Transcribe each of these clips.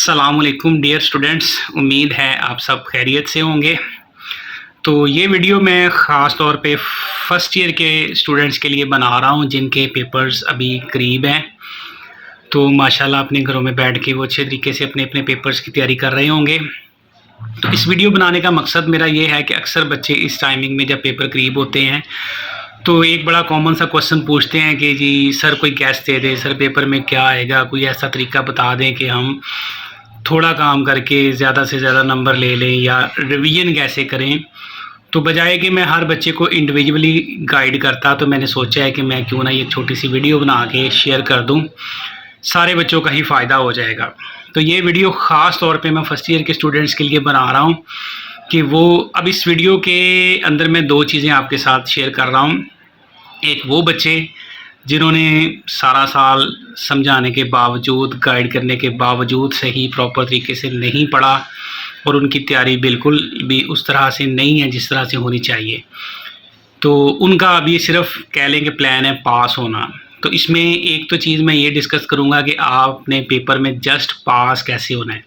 अस्सलामुअलैकुम dear students, उम्मीद है आप सब खैरियत से होंगे। तो ये वीडियो मैं ख़ास तौर पे फ़र्स्ट ईयर के स्टूडेंट्स के लिए बना रहा हूँ जिनके पेपर्स अभी करीब हैं। तो माशाल्लाह अपने घरों में बैठ के वो अच्छे तरीके से अपने अपने पेपर्स की तैयारी कर रहे होंगे। तो इस वीडियो बनाने का मकसद मेरा ये है कि अक्सर बच्चे इस टाइमिंग में जब पेपर करीब होते हैं तो एक बड़ा कॉमन सा क्वेश्चन पूछते हैं कि जी सर कोई गैस दे दे, सर पेपर में क्या आएगा, कोई ऐसा तरीका बता दें कि हम थोड़ा काम करके ज़्यादा से ज़्यादा नंबर ले लें या रिवीजन कैसे करें। तो बजाय कि मैं हर बच्चे को इंडिविजुअली गाइड करता, तो मैंने सोचा है कि मैं क्यों ना ये छोटी सी वीडियो बना के शेयर कर दूं, सारे बच्चों का ही फ़ायदा हो जाएगा। तो ये वीडियो ख़ास तौर पे मैं फ़र्स्ट ईयर के स्टूडेंट्स के लिए बना रहा हूँ कि वो अब इस वीडियो के अंदर मैं दो चीज़ें आपके साथ शेयर कर रहा हूँ। एक वो बच्चे जिन्होंने सारा साल समझाने के बावजूद, गाइड करने के बावजूद सही प्रॉपर तरीके से नहीं पढ़ा और उनकी तैयारी बिल्कुल भी उस तरह से नहीं है जिस तरह से होनी चाहिए। तो उनका अभी सिर्फ कह लें कि प्लान है पास होना। तो इसमें एक तो चीज़ मैं ये डिस्कस करूँगा कि आपने पेपर में जस्ट पास कैसे होना है,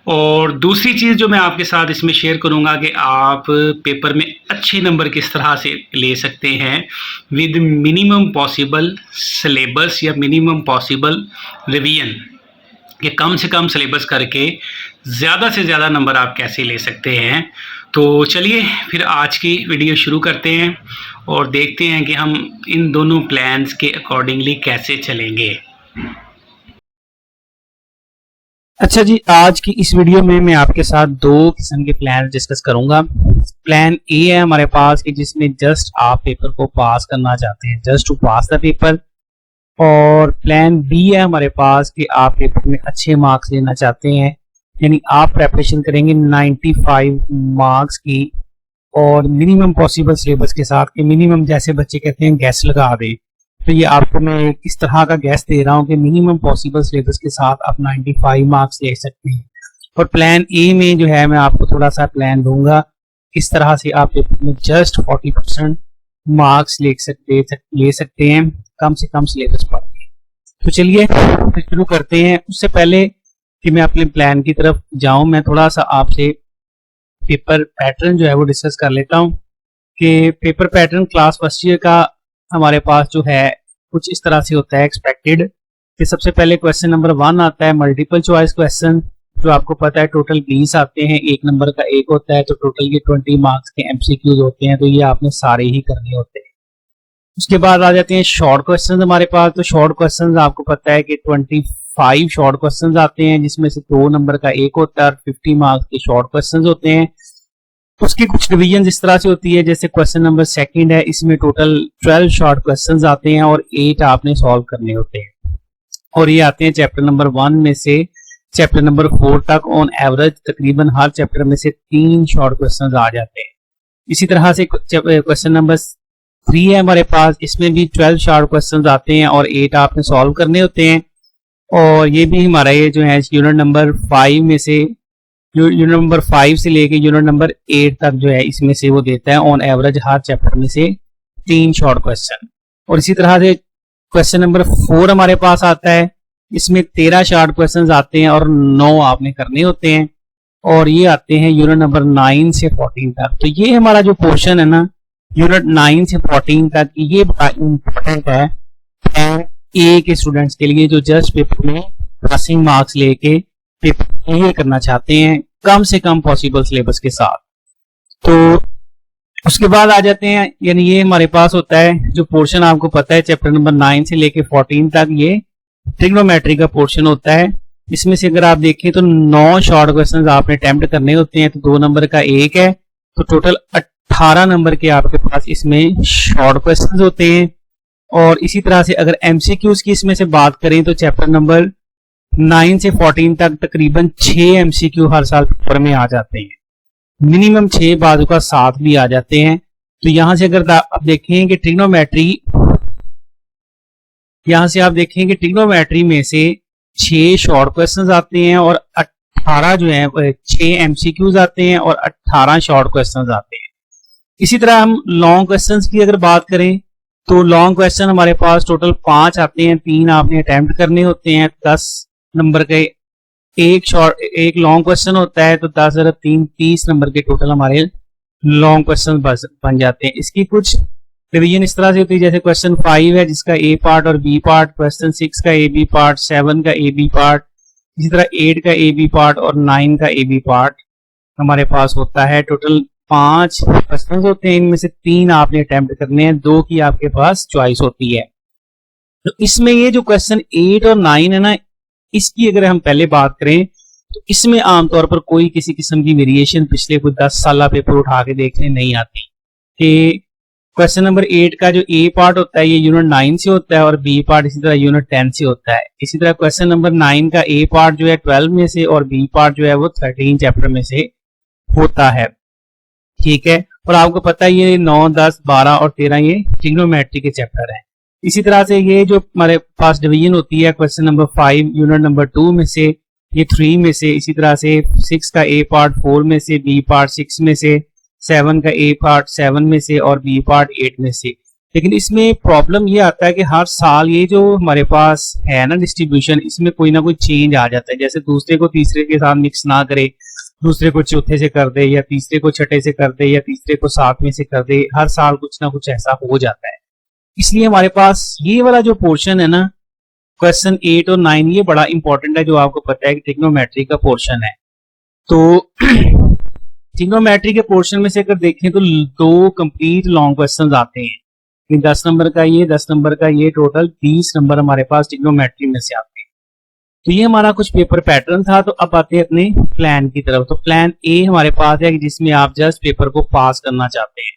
और दूसरी चीज़ जो मैं आपके साथ इसमें शेयर करूंगा कि आप पेपर में अच्छे नंबर किस तरह से ले सकते हैं विद मिनिमम पॉसिबल सिलेबस या मिनिमम पॉसिबल रिवीजन, कि कम से कम सिलेबस करके ज़्यादा से ज़्यादा नंबर आप कैसे ले सकते हैं। तो चलिए फिर आज की वीडियो शुरू करते हैं और देखते हैं कि हम इन दोनों प्लान्स के अकॉर्डिंगली कैसे चलेंगे। अच्छा जी, आज की इस वीडियो में मैं आपके साथ दो किस्म के प्लान डिस्कस करूंगा। प्लान ए है हमारे पास कि जिसमें जस्ट आप पेपर को पास करना चाहते हैं, just to pass the paper. और प्लान बी है हमारे पास कि आप पेपर में अच्छे मार्क्स लेना चाहते हैं, यानी आप प्रेपरेशन करेंगे 95 मार्क्स की और मिनिमम पॉसिबल सिलेबस के साथ। कि मिनिमम जैसे बच्चे कहते हैं गैस लगा दे, तो ये आपको मैं इस तरह का गैस दे रहा हूँ कि मिनिमम पॉसिबल सिलेबस के साथ आप 95 मार्क्स ले सकते हैं। और प्लान ए में जो है मैं आपको थोड़ा सा प्लान दूंगा किस तरह से आप पेपर में जस्ट 40% मार्क्स ले सकते हैं कम से कम सिलेबस पर। तो चलिए शुरू करते हैं। उससे पहले कि मैं अपने प्लान की तरफ जाऊं, मैं थोड़ा सा आपसे पेपर पैटर्न जो है वो डिस्कस कर लेता हूं कि paper pattern class first year का हमारे पास जो है कुछ इस तरह से होता है एक्सपेक्टेड। कि सबसे पहले क्वेश्चन नंबर 1 आता है मल्टीपल चॉइस क्वेश्चन, जो आपको पता है टोटल 20 आते हैं, एक नंबर का एक होता है, तो टोटल ये 20 मार्क्स के एमसीक्यूज होते हैं, तो ये आपने सारे ही करने होते हैं। उसके बाद आ जाते हैं शॉर्ट क्वेश्चन हमारे पास। तो शॉर्ट क्वेश्चन आपको पता है कि 25 शॉर्ट क्वेश्चन आते हैं, जिसमें से 2 नंबर का एक होता है और 50 मार्क्स के शॉर्ट क्वेश्चन होते हैं। उसकी कुछ डिवीजन इस तरह से होती है, जैसे क्वेश्चन नंबर 2 है, इसमें टोटल 12 शॉर्ट क्वेश्चंस आते हैं और 8 आपने सॉल्व करने होते हैं। और ये आते हैं चैप्टर नंबर 1 में से चैप्टर नंबर 4 तक। ऑन एवरेज तकरीबन हर चैप्टर में से 3 शॉर्ट क्वेश्चंस आ जाते हैं। इसी तरह से क्वेश्चन नंबर 3 है हमारे पास, इसमें भी 12 शॉर्ट क्वेश्चन आते हैं और 8 आपने सॉल्व करने होते हैं। और ये भी हमारा ये जो है यूनिट नंबर 5 में से, यूनिट नंबर 5 से लेके यूनिट नंबर 8 तक जो है इसमें से वो देता है ऑन एवरेज हर चैप्टर में से 3 शॉर्ट क्वेश्चन। और इसी तरह से क्वेश्चन नंबर 4 हमारे पास आता है, इसमें 13 शॉर्ट क्वेश्चंस आते हैं और 9 आपने करने होते हैं। और ये आते हैं यूनिट नंबर 9 से 14 तक। तो ये हमारा जो पोर्शन है ना यूनिट 9 से 14 तक, ये बड़ा इम्पोर्टेंट है ए के स्टूडेंट्स के लिए जो जस्ट पेपर में पासिंग मार्क्स लेके पेपर क्लियर करना चाहते हैं कम से कम पॉसिबल सिलेबस के साथ। तो उसके बाद आ जाते हैं, यानी ये हमारे पास होता है जो पोर्शन आपको पता है चैप्टर नंबर 9 से लेके 14 तक, ये ट्रिग्नोमेट्री का पोर्शन होता है। इसमें से अगर आप देखें तो 9 शॉर्ट क्वेश्चंस आपने अटेम्प्ट करने होते हैं, तो 2 नंबर का एक है, तो टोटल 18 नंबर के आपके पास इसमें शॉर्ट क्वेश्चंस होते हैं। और इसी तरह से अगर एमसीक्यूज की इसमें से बात करें तो चैप्टर नंबर 9 से 14 तक तकरीबन 6 एमसीक्यू हर साल पेपर में आ जाते हैं, मिनिमम 6, बाजू का 7 भी आ जाते हैं। तो यहां से अगर आप देखें कि ट्रिग्नोमेट्री, यहां से आप देखें कि ट्रिग्नोमेट्री में से 6 शॉर्ट क्वेश्चंस आते हैं और 18 जो है 6 एमसीक्यूज आते हैं और 18 शॉर्ट क्वेश्चंस आते हैं। इसी तरह हम लॉन्ग क्वेश्चंस की अगर बात करें तो लॉन्ग क्वेश्चन हमारे पास टोटल 5 आते हैं, 3 आपने अटेम्प्ट करने होते हैं, 10 नंबर के एक लॉन्ग क्वेश्चन होता है तो 10 + 3 30 नंबर के टोटल हमारे लॉन्ग क्वेश्चन बन जाते हैं। इसकी कुछ रिवीजन इस तरह से होती है, जैसे क्वेश्चन 5 है जिसका ए पार्ट और बी पार्ट, क्वेश्चन 6 का ए बी पार्ट, 7 का ए बी पार्ट, इसी तरह 8 का ए बी पार्ट और 9 का ए बी पार्ट हमारे पास होता है। टोटल 5 क्वेश्चन होते हैं, इनमें से 3 आपने अटेम्प्ट करने हैं, 2 की आपके पास चॉइस होती है। तो इसमें ये जो क्वेश्चन 8 और 9 है ना, इसकी अगर हम पहले बात करें तो इसमें आमतौर पर कोई किसी किस्म की वेरिएशन पिछले कुछ 10 साल पेपर उठा के देखने नहीं आती। कि क्वेश्चन नंबर 8 का जो ए पार्ट होता है ये यूनिट 9 से होता है और बी पार्ट इसी तरह यूनिट 10 से होता है। इसी तरह क्वेश्चन नंबर 9 का ए पार्ट जो है 12 में से और बी पार्ट जो है वो 13 चैप्टर में से होता है। ठीक है, और आपको पता है ये 9, 10, 12 और 13 ये ट्रिग्नोमेट्री के चैप्टर हैं। इसी तरह से ये जो हमारे पास डिवीजन होती है क्वेश्चन नंबर 5 यूनिट नंबर 2 में से, ये 3 में से, इसी तरह से 6 का ए पार्ट 4 में से, बी पार्ट 6 में से, 7 का ए पार्ट 7 में से और बी पार्ट 8 में से। लेकिन इसमें प्रॉब्लम ये आता है कि हर साल ये जो हमारे पास है ना डिस्ट्रीब्यूशन, इसमें कोई ना कोई चेंज आ जाता है। जैसे दूसरे को तीसरे के साथ मिक्स ना करे, दूसरे को चौथे से कर दे या तीसरे को छठे से कर दे या तीसरे को 7वें से कर दे, हर साल कुछ ना कुछ ऐसा हो जाता है। इसलिए हमारे पास ये वाला जो पोर्शन है ना क्वेश्चन 8 और 9 ये बड़ा इंपॉर्टेंट है, जो आपको पता है कि ट्रिग्नोमेट्री का पोर्शन है। तो ट्रिग्नोमेट्री के पोर्शन में से अगर देखें तो 2 कंप्लीट लॉन्ग क्वेश्चंस आते हैं, 10 नंबर का ये, 10 नंबर का ये, टोटल 20 नंबर हमारे पास ट्रिग्नोमेट्री में से आते हैं। तो ये हमारा कुछ पेपर पैटर्न था। तो अब आते हैं अपने प्लान की तरफ। तो प्लान ए हमारे पास है जिसमें आप जस्ट पेपर को पास करना चाहते हैं।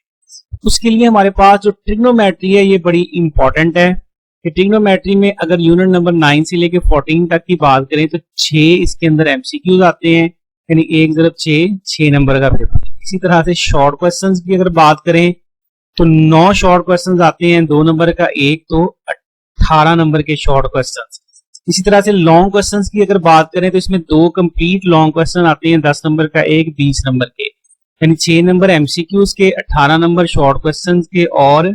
उसके लिए हमारे पास जो ट्रिग्नोमेट्री है ये बड़ी इंपॉर्टेंट है कि ट्रिग्नोमेट्री में अगर यूनिट नंबर 9 से लेके 14 तक की बात करें तो 6 इसके अंदर एमसीक्यूज आते हैं, यानी 1 × 6 6 नंबर का पेपर। इसी तरह से शॉर्ट क्वेश्चंस की अगर बात करें तो 9 शॉर्ट क्वेश्चंस आते हैं, 2 नंबर का एक, तो 18 नंबर के शॉर्ट क्वेश्चंस। इसी तरह से लॉन्ग क्वेश्चंस की अगर बात करें तो इसमें 2 कंप्लीट लॉन्ग क्वेश्चन आते हैं, 10 नंबर का एक, 20 नंबर के, यानी 6 नंबर एमसीक्यूज के, 18 नंबर शॉर्ट क्वेश्चंस के और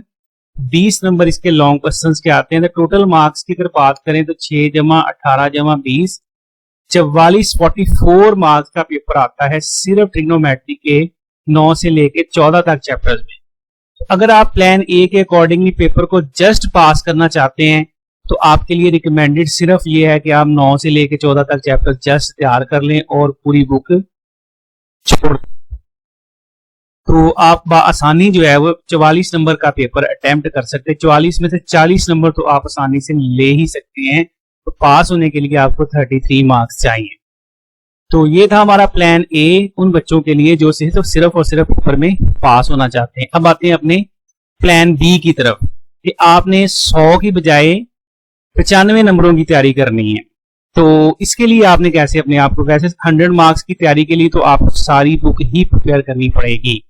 20 नंबर इसके लॉन्ग क्वेश्चंस के आते हैं। तो टोटल मार्क्स की अगर बात करें तो 6 + 18 + 20 44 44 मार्क्स का पेपर आता है सिर्फ ट्रिग्नोमेट्री के 9 से लेके 14 तक चैप्टर्स में। तो अगर आप प्लान ए के अकॉर्डिंगली पेपर को जस्ट पास करना चाहते हैं तो आपके लिए रिकमेंडेड सिर्फ ये है कि आप 9 से लेके 14 तक चैप्टर जस्ट तैयार कर लें और पूरी बुक छोड़। तो आप आसानी जो है वो 44 नंबर का पेपर अटेम्प्ट कर सकते हैं। 44 में से 40 नंबर तो आप आसानी से ले ही सकते हैं। तो पास होने के लिए आपको 33 मार्क्स चाहिए। तो ये था हमारा प्लान ए उन बच्चों के लिए जो सिर्फ और सिर्फ पेपर में पास होना चाहते हैं। अब आते हैं अपने प्लान बी की तरफ कि आपने 100 की बजाय 95 नंबरों की तैयारी करनी है। तो इसके लिए आपने कैसे अपने आप को 100 मार्क्स की तैयारी के लिए तो आपको सारी बुक ही प्रिपेयर करनी पड़ेगी।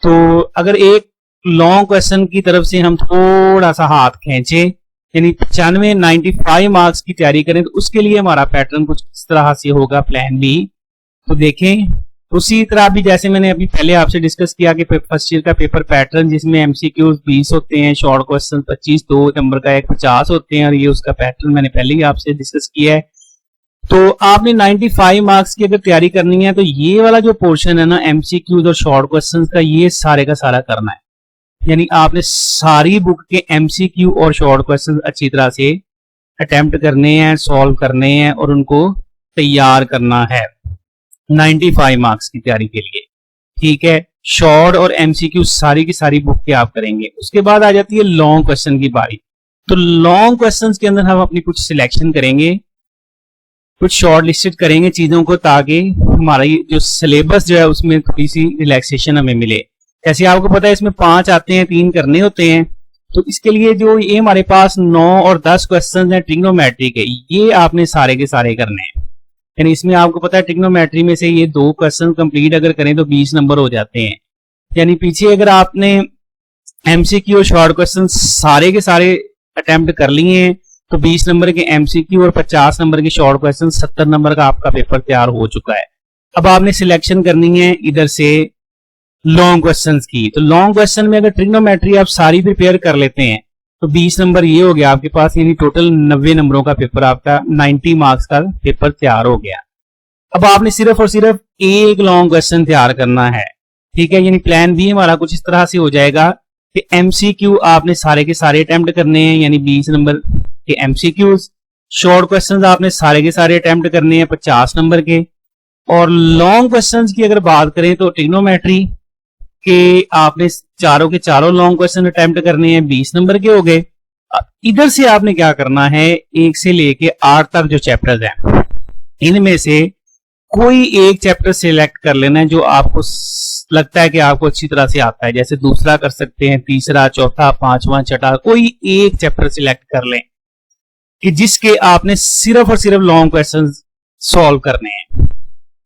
तो अगर एक लॉन्ग क्वेश्चन की तरफ से हम थोड़ा सा हाथ खींचे, यानी 95 मार्क्स की तैयारी करें, तो उसके लिए हमारा पैटर्न कुछ इस तरह से होगा प्लान बी। तो देखें, उसी तरह भी जैसे मैंने अभी पहले आपसे डिस्कस किया कि फर्स्ट ईयर का पेपर पैटर्न जिसमें एमसीक्यूज 20 होते हैं, शॉर्ट क्वेश्चन 25, 2 नंबर का एक 50 होते हैं, और ये उसका पैटर्न मैंने पहले ही आपसे डिस्कस किया है। तो आपने 95 मार्क्स की अगर तैयारी करनी है तो ये वाला जो पोर्शन है ना एमसीक्यूज और शॉर्ट क्वेश्चंस का, ये सारे का सारा करना है। यानी आपने सारी बुक के एमसीक्यू और शॉर्ट क्वेश्चंस अच्छी तरह से अटेम्प्ट करने हैं, सॉल्व करने हैं और उनको तैयार करना है 95 मार्क्स की तैयारी के लिए। ठीक है, शॉर्ट और एमसीक्यू सारी की सारी बुक के आप करेंगे। उसके बाद आ जाती है लॉन्ग क्वेश्चन की बारी। तो लॉन्ग क्वेश्चंस के अंदर हम अपनी कुछ सिलेक्शन करेंगे, कुछ शॉर्ट लिस्टेड करेंगे चीजों को, ताकि हमारा जो सिलेबस जो है उसमें थोड़ी सी रिलैक्सेशन हमें मिले। जैसे आपको पता है इसमें 5 आते हैं, 3 करने होते हैं। तो इसके लिए जो ये हमारे पास 9 और 10 क्वेश्चन हैं ट्रिग्नोमेट्री के, ये आपने सारे के सारे करने हैं। यानी इसमें आपको पता है ट्रिग्नोमेट्री में से ये 2 क्वेश्चन कंप्लीट अगर करें तो 20 नंबर हो जाते हैं। यानी पीछे अगर आपने एमसीक्यू और शॉर्ट क्वेश्चन सारे के सारे अटेम्प्ट कर लिए हैं तो 20 नंबर के एमसीक्यू और 50 नंबर के शॉर्ट क्वेश्चन, 70 नंबर का आपका पेपर तैयार हो चुका है। अब आपने सिलेक्शन करनी है इधर से लॉन्ग क्वेश्चंस की। तो लॉन्ग क्वेश्चन में अगर ट्रिग्नोमेट्री आप सारी प्रिपेयर कर लेते हैं तो 20 नंबर ये हो गया आपके पास, यानी टोटल 90 नंबरों का पेपर, आपका 90 मार्क्स का पेपर तैयार हो गया। अब आपने सिर्फ और सिर्फ एक लॉन्ग क्वेश्चन तैयार करना है, ठीक है। यानी प्लान बी हमारा कुछ इस तरह से हो जाएगा कि एमसीक्यू आपने सारे के सारे अटेम्प्ट करने हैं, यानी 20 नंबर के एमसीक्यूज। शॉर्ट क्वेश्चंस आपने सारे के सारे अटेम्प्ट करने हैं 50 नंबर के। और लॉन्ग क्वेश्चंस की अगर बात करें तो ट्रिग्नोमेट्री के आपने चारों के चारों लॉन्ग क्वेश्चन अटेम्प्ट करने हैं, 20 नंबर के हो गए। इधर से आपने क्या करना है, 1 से लेके 8 तक जो चैप्टर्स हैं इनमें से कोई एक चैप्टर सिलेक्ट कर लेना है जो आपको लगता है कि आपको अच्छी तरह से आता है। जैसे दूसरा कर सकते हैं, तीसरा, चौथा, पांचवा, छठा, कोई एक चैप्टर सिलेक्ट कर लें कि जिसके आपने सिर्फ और सिर्फ लॉन्ग क्वेश्चन सॉल्व करने हैं।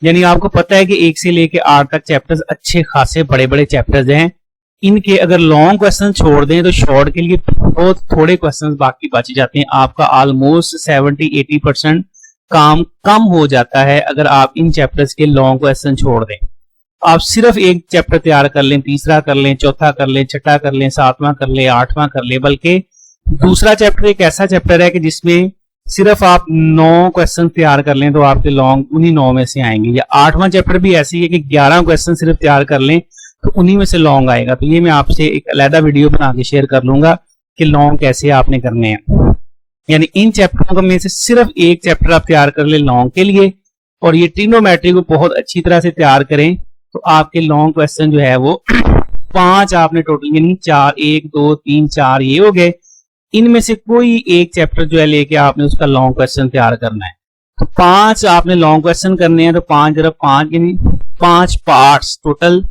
यानी आपको पता है कि 1 से लेके 8 तक चैप्टर्स अच्छे खासे बड़े बड़े चैप्टर्स हैं। इनके अगर लॉन्ग क्वेश्चन छोड़ दें तो शॉर्ट के लिए बहुत थोड़े क्वेश्चन बाकी बच जाते हैं। आपका ऑलमोस्ट 70-80% काम कम हो जाता है अगर आप इन चैप्टर्स के लॉन्ग क्वेश्चन छोड़ दें। आप सिर्फ एक चैप्टर तैयार कर लें, तीसरा कर लें, चौथा कर लें, छठा कर लें, सातवां कर लें, आठवां कर लें। बल्कि दूसरा चैप्टर एक ऐसा चैप्टर है कि जिसमें सिर्फ आप 9 क्वेश्चन तैयार कर लें तो आपके लॉन्ग उन्हीं 9 में से आएंगे। या 8वां चैप्टर भी ऐसी है कि 11 क्वेश्चन सिर्फ तैयार कर लें तो उन्हीं में से लॉन्ग आएगा। तो ये मैं आपसे एक अलग वीडियो बना के शेयर कर लूंगा कि लॉन्ग कैसे आपने करने हैं। यानी इन चैप्टरों में से सिर्फ एक चैप्टर आप तैयार कर ले लॉन्ग के लिए, और ये ट्रिग्नोमेट्री को बहुत अच्छी तरह से तैयार करें तो आपके लॉन्ग क्वेश्चन जो है वो 5 आपने टोटल, यानी 4, 1, 2, 3, 4 ये हो गए। इनमें से कोई एक चैप्टर जो है लेके आपने उसका लॉन्ग क्वेश्चन तैयार करना है। तो 5 आपने लॉन्ग क्वेश्चन करने हैं, तो 5 जरा 5 यानी 5 पार्ट्स, टोटल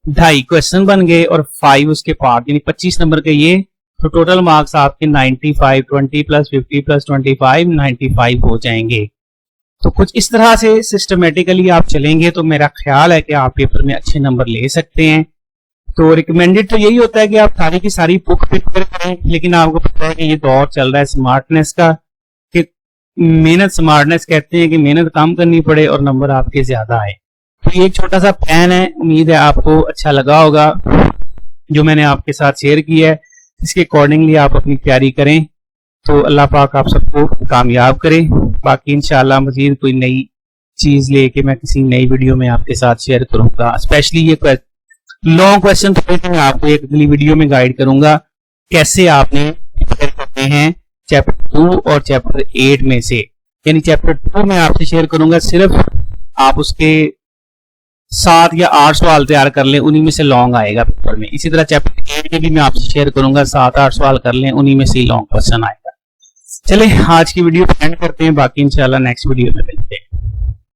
2.5 क्वेश्चन बन गए और 5 उसके पार्ट, यानी 25 नंबर के ये। तो टोटल मार्क्स आपके 95, 20 + 50 + 25, 95 हो जाएंगे। तो कुछ इस तरह से सिस्टमेटिकली आप चलेंगे तो मेरा ख्याल है कि आप पेपर में अच्छे नंबर ले सकते हैं। तो रिकमेंडेड तो यही होता है कि आप सारी की सारी बुक प्रिपेयर करें, लेकिन आपको पता है कि ये दौर चल रहा है स्मार्टनेस का, कि मेहनत स्मार्टनेस कहते हैं कि मेहनत कम करनी पड़े और नंबर आपके ज्यादा आए। तो ये एक छोटा सा प्लान है, उम्मीद है आपको अच्छा लगा होगा जो मैंने आपके साथ शेयर किया है। इसके अकॉर्डिंगली आप अपनी तैयारी करें तो अल्लाह पाक आप सबको कामयाब करे। बाकी इंशाल्लाह मजीद कोई नई चीज लेके मैं किसी नई वीडियो में आपके साथ शेयर करूंगा। स्पेशली ये लॉन्ग क्वेश्चन मैं आपको एक अगली वीडियो में गाइड करूंगा कैसे आपने प्रिपेयर करते हैं चैप्टर 2 और चैप्टर 8 में से। यानी चैप्टर 2 में आपसे शेयर करूंगा सिर्फ आप उसके 7 या 8 सवाल तैयार कर लें, उन्हीं में से लॉन्ग आएगा पेपर में। इसी तरह चैप्टर 8 में भी मैं आपसे शेयर करूंगा 7-8 सवाल कर लें, उन्हीं में से लॉन्ग क्वेश्चन आएगा। चले आज की वीडियो एंड करते हैं, बाकी इंशाल्लाह नेक्स्ट वीडियो में मिलते हैं।